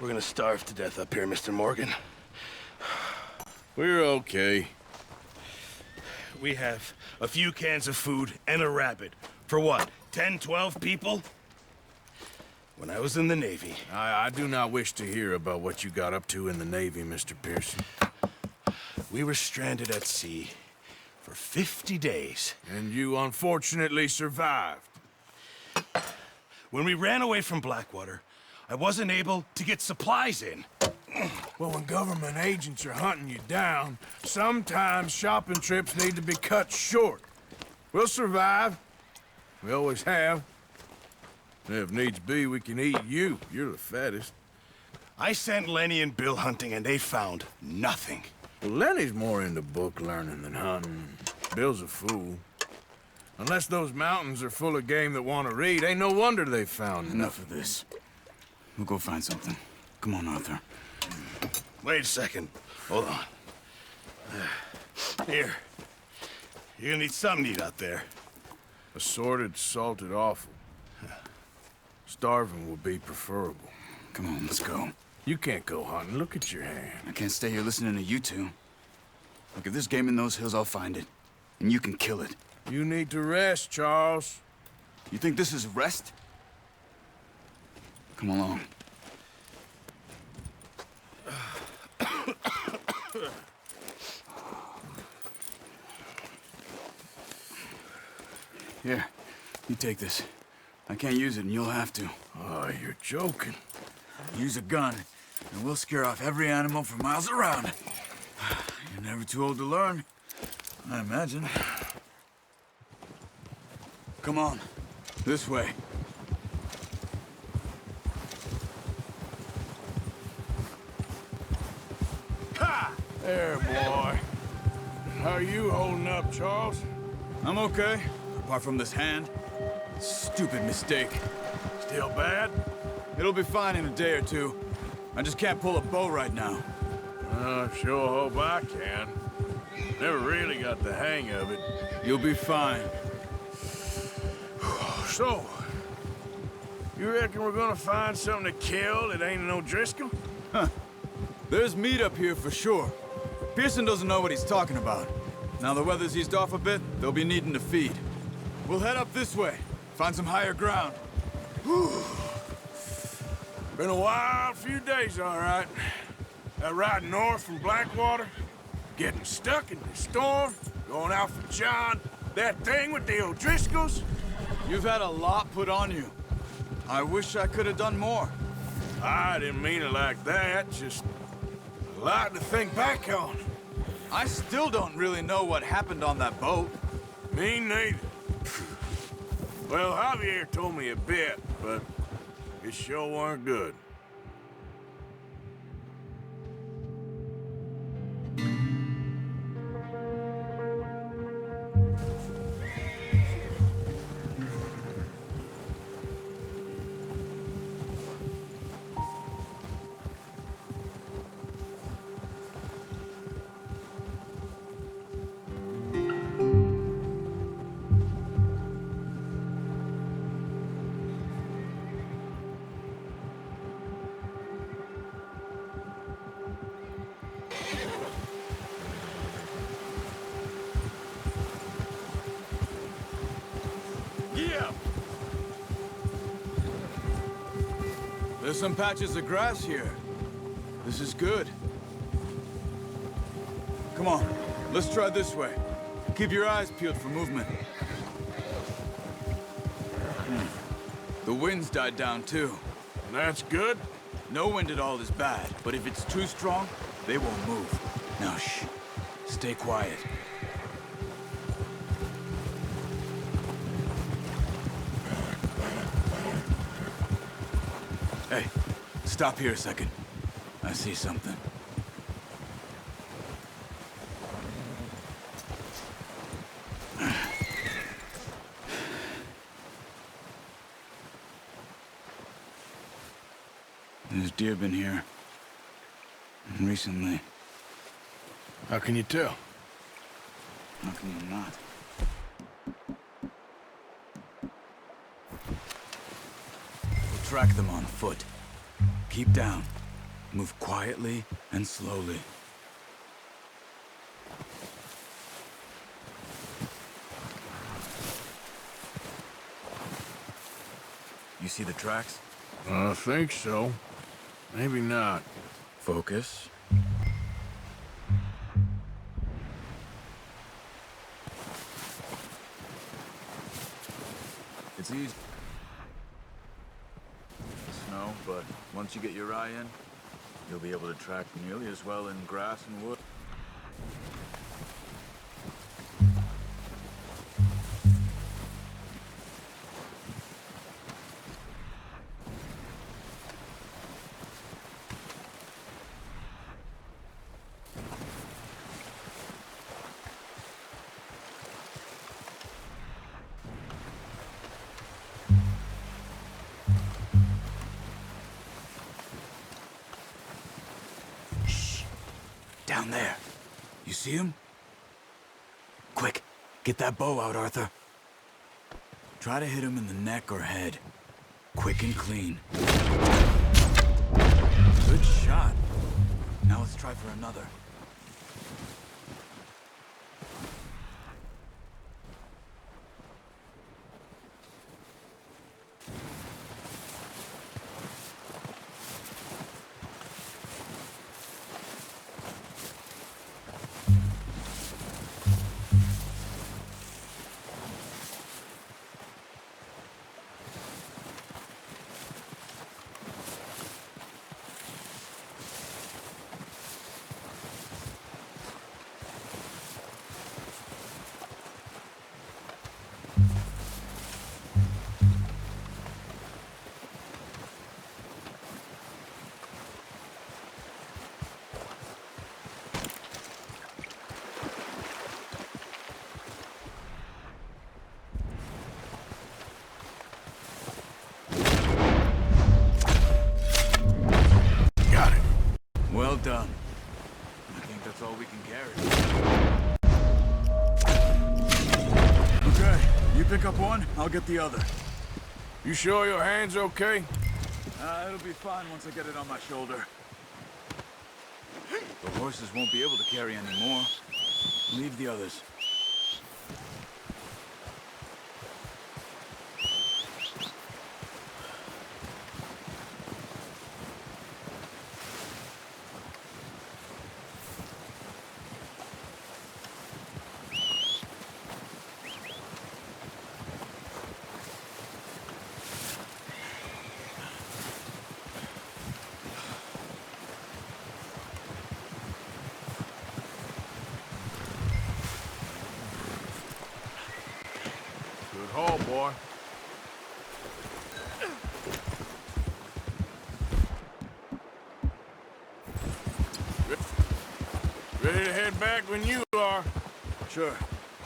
We're gonna starve to death up here, Mr. Morgan. We're okay. We have a few cans of food and a rabbit. For what, 10, 12 people? When I was in the Navy... I do not wish to hear about what you got up to in the Navy, Mr. Pearson. We were stranded at sea for 50 days. And you unfortunately survived. When we ran away from Blackwater, I wasn't able to get supplies in. Well, when government agents are hunting you down, sometimes shopping trips need to be cut short. We'll survive. We always have. And if needs be, we can eat you. You're the fattest. I sent Lenny and Bill hunting, and they found nothing. Well, Lenny's more into book learning than hunting. Bill's a fool. Unless those mountains are full of game that want to read, ain't no wonder they found Enough of this. We'll go find something. Come on, Arthur. Wait a second. Hold on. Here. You're gonna need something to eat out there. Assorted, salted offal. Starving would be preferable. Come on, let's go. You can't go hunting. Look at your hand. I can't stay here listening to you two. Look, if there's game in those hills, I'll find it. And you can kill it. You need to rest, Charles. You think this is rest? Come along. Here, you take this. I can't use it, and you'll have to. Oh, you're joking. Use a gun, and we'll scare off every animal for miles around. You're never too old to learn, I imagine. Come on, this way. Ha! There, boy. How are you holding up, Charles? I'm okay, apart from this hand. Stupid mistake. Still bad? It'll be fine in a day or two. I just can't pull a bow right now. I sure hope I can. Never really got the hang of it. You'll be fine. So, you reckon we're gonna find something to kill that ain't no Driscoll? Huh. There's meat up here for sure. Pearson doesn't know what he's talking about. Now the weather's eased off a bit, they'll be needing to feed. We'll head up this way, find some higher ground. Whew. Been a wild few days, all right. That ride north from Blackwater, getting stuck in the storm, going out for John, that thing with the O'Driscolls. You've had a lot put on you. I wish I could have done more. I didn't mean it like that, just a lot to think back on. I still don't really know what happened on that boat. Me neither. Well, Javier told me a bit, but it sure weren't good. Yeah. There's some patches of grass here. This is good. Come on, let's try this way. Keep your eyes peeled for movement. The wind's died down too. That's good. No wind at all is bad, but if it's too strong, they won't move. Now shh, stay quiet. Hey, stop here a second. I see something. There's deer been here. Recently. How can you tell? How can you not? track them on foot. Keep down. Move quietly and slowly. You see the tracks? I think so. Maybe not. Focus. It's easy. Snow, but once you get your eye in, you'll be able to track nearly as well in grass and wood. Down there. You see him? Quick, get that bow out, Arthur. Try to hit him in the neck or head. Quick and clean. Good shot. Now let's try for another. Well done. I think that's all we can carry. Okay, you pick up one, I'll get the other. You sure your hand's okay? It'll be fine once I get it on my shoulder. The horses won't be able to carry any more. Leave the others. Good haul, boy. Ready to head back when you are. Sure.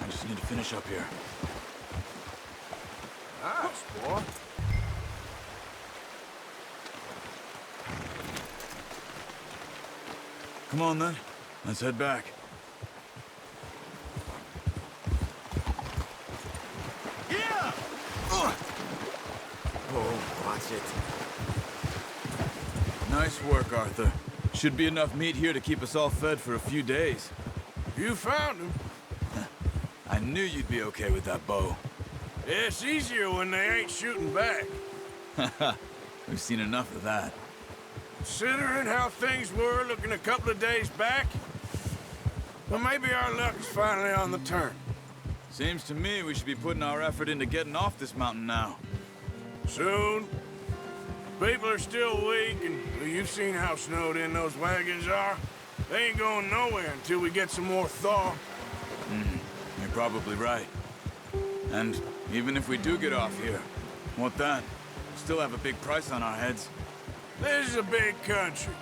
I just need to finish up here. Nice, boy. Come on, then. Let's head back. Yeah! Oh, watch it. Nice work, Arthur. Should be enough meat here to keep us all fed for a few days. You found him. I knew you'd be okay with that bow. It's easier when they ain't shooting back. We've seen enough of that. Considering how things were looking a couple of days back, well, maybe our luck is finally on the turn. Seems to me we should be putting our effort into getting off this mountain now. Soon. People are still weak, and well, you've seen how snowed in those wagons are. They ain't going nowhere until we get some more thaw. You're probably right. And even if we do get off here, what then? We'll still have a big price on our heads. This is a big country.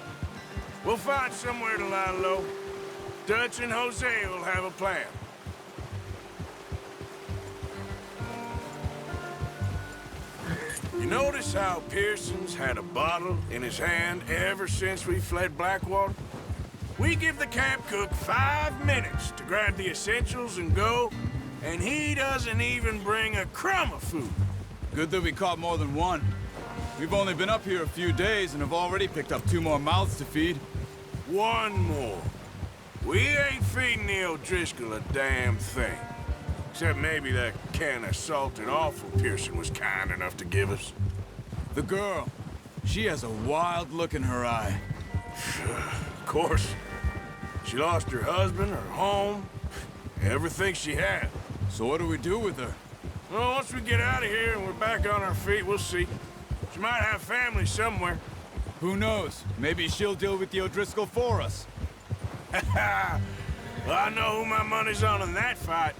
We'll find somewhere to lie low. Dutch and Jose will have a plan. You notice how Pearson's had a bottle in his hand ever since we fled Blackwater? We give the camp cook 5 minutes to grab the essentials and go, and he doesn't even bring a crumb of food. Good that we caught more than one. We've only been up here a few days and have already picked up 2 more mouths to feed. One more. We ain't feeding the O'Driscoll a damn thing. Except maybe that can of salted offal Pearson was kind enough to give us. The girl. She has a wild look in her eye. Of course. She lost her husband, her home, everything she had. So what do we do with her? Well, once we get out of here and we're back on our feet, we'll see. She might have family somewhere. Who knows? Maybe she'll deal with the O'Driscoll for us. Well, I know who my money's on in that fight.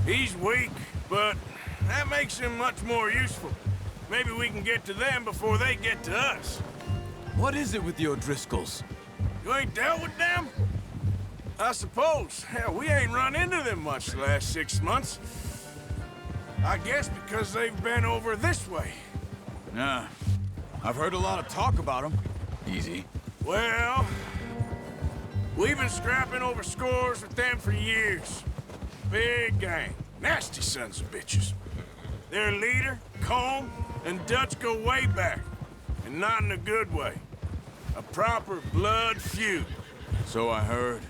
He's weak, but that makes him much more useful. Maybe we can get to them before they get to us. What is it with the O'Driscolls? You ain't dealt with them? I suppose. Hell, we ain't run into them much the last 6 months. I guess because they've been over this way. Nah. I've heard a lot of talk about them. Easy. Well, we've been scrapping over scores with them for years. Big gang. Nasty sons of bitches. Their leader, Combe, and Dutch go way back. And not in a good way. A proper blood feud. So I heard.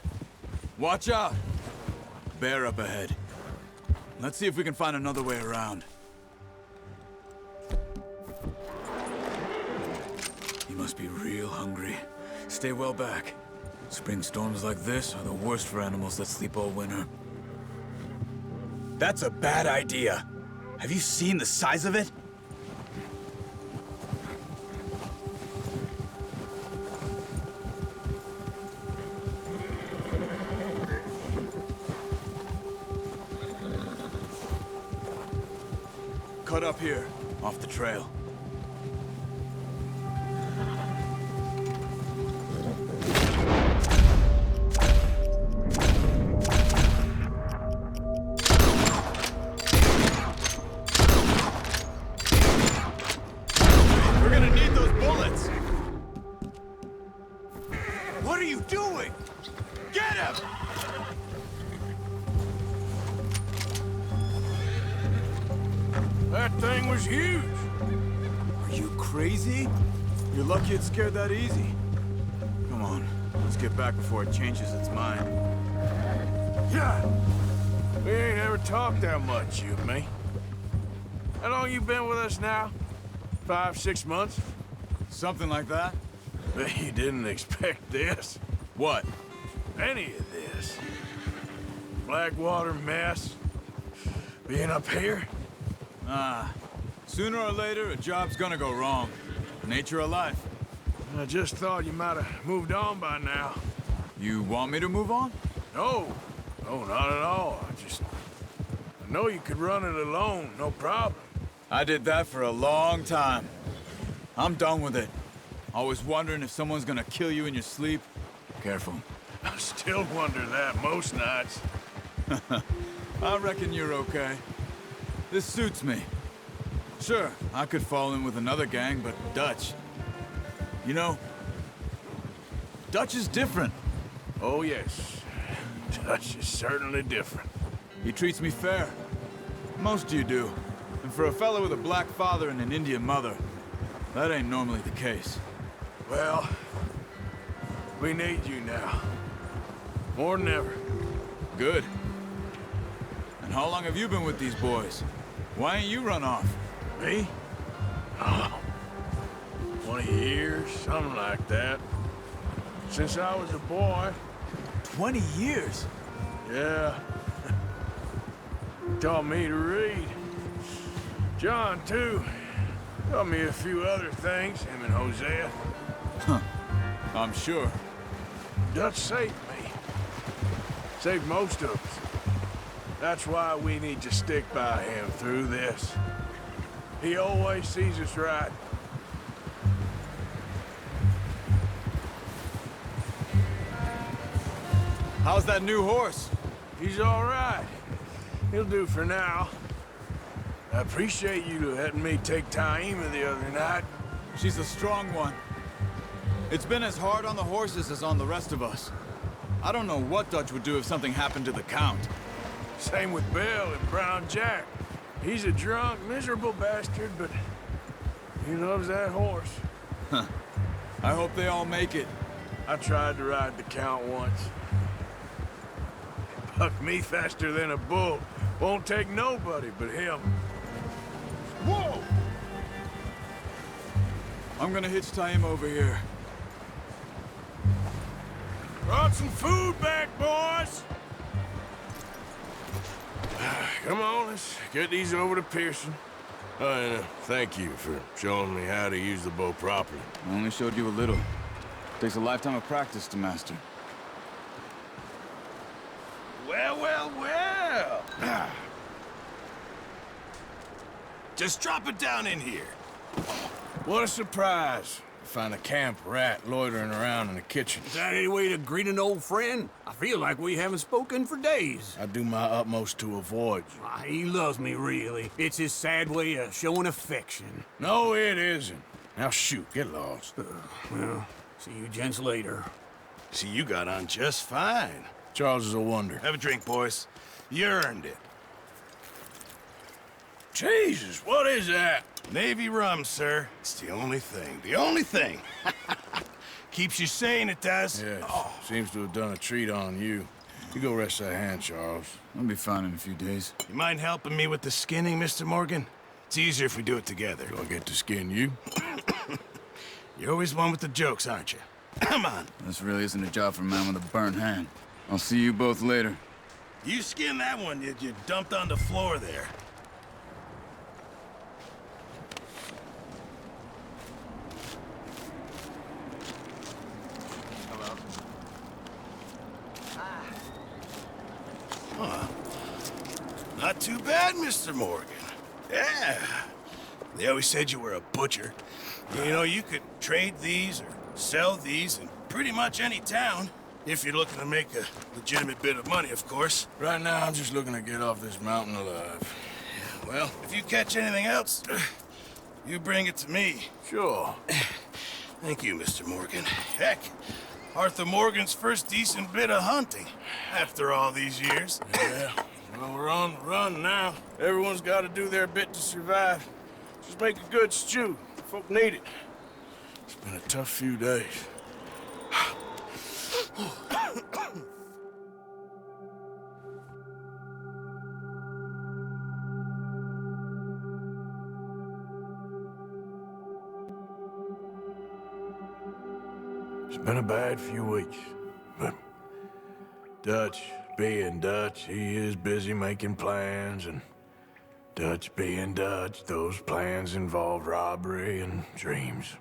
Watch out! Bear up ahead. Let's see if we can find another way around. He must be real hungry. Stay well back. Spring storms like this are the worst for animals that sleep all winter. That's a bad idea. Have you seen the size of it? Cut up here, off the trail. We're gonna need those bullets! What are you doing? Get him! That thing was huge. Are you crazy? You're lucky it scared that easy. Come on, let's get back before it changes its mind. Yeah. We ain't ever talked that much, you and me. How long you been with us now? 5, 6 months? Something like that? Bet you didn't expect this. What? Any of this. Blackwater mess. Being up here? Sooner or later, a job's gonna go wrong. Nature of life. I just thought you might have moved on by now. You want me to move on? No. No, not at all. I know you could run it alone, no problem. I did that for a long time. I'm done with it. Always wondering if someone's gonna kill you in your sleep. Careful. I still wonder that most nights. I reckon you're okay. This suits me. Sure, I could fall in with another gang, but Dutch... You know, Dutch is different. Oh, yes. Dutch is certainly different. He treats me fair. Most of you do. And for a fellow with a black father and an Indian mother, that ain't normally the case. Well, we need you now. More than ever. Good. And how long have you been with these boys? Why ain't you run off? Me? Oh, 20 years, something like that. Since I was a boy. 20 years? Yeah. Taught me to read. John, too. Taught me a few other things, him and Hosea. Huh. I'm sure. Dutch saved me. Saved most of us. That's why we need to stick by him through this. He always sees us right. How's that new horse? He's all right. He'll do for now. I appreciate you letting me take Taima the other night. She's a strong one. It's been as hard on the horses as on the rest of us. I don't know what Dutch would do if something happened to the Count. Same with Bill and Brown Jack. He's a drunk, miserable bastard, but He loves that horse. I hope they all make it. I tried to ride the Count once. Bucked me faster than a bull. Won't take nobody but him. Whoa! I'm gonna hitch tie him over here. Brought some food back, boys! Come on, let's get these over to Pearson. And thank you for showing me how to use the bow properly. I only showed you a little. Takes a lifetime of practice to master. Well, well, well. Just drop it down in here. What a surprise. Find a camp rat loitering around in the kitchen. Is that any way to greet an old friend? I feel like we haven't spoken for days. I do my utmost to avoid you. He loves me, really. It's his sad way of showing affection. No, it isn't. Now shoot, get lost. Well, see you gents later. See, you got on just fine. Charles is a wonder. Have a drink, boys. You earned it. Jesus, what is that? Navy rum, sir. It's the only thing. The only thing. Keeps you sane, it does. Yes, seems to have done a treat on you. You go rest that hand, Charles. I'll be fine in a few days. You mind helping me with the skinning, Mr. Morgan? It's easier if we do it together. Do I get to skin you? You're always one with the jokes, aren't you? Come on. This really isn't a job for a man with a burnt hand. I'll see you both later. You skin that one you dumped on the floor there. Not too bad, Mr. Morgan. Yeah. They always said you were a butcher. You know, you could trade these or sell these in pretty much any town. If you're looking to make a legitimate bit of money, of course. Right now, I'm just looking to get off this mountain alive. Well, if you catch anything else, you bring it to me. Sure. Thank you, Mr. Morgan. Heck, Arthur Morgan's first decent bit of hunting after all these years. Yeah. Well, we're on the run now. Everyone's got to do their bit to survive. Just make a good stew. Folk need it. It's been a tough few days. It's been a bad few weeks, but Dutch being Dutch, he is busy making plans, and Dutch being Dutch, those plans involve robbery and dreams.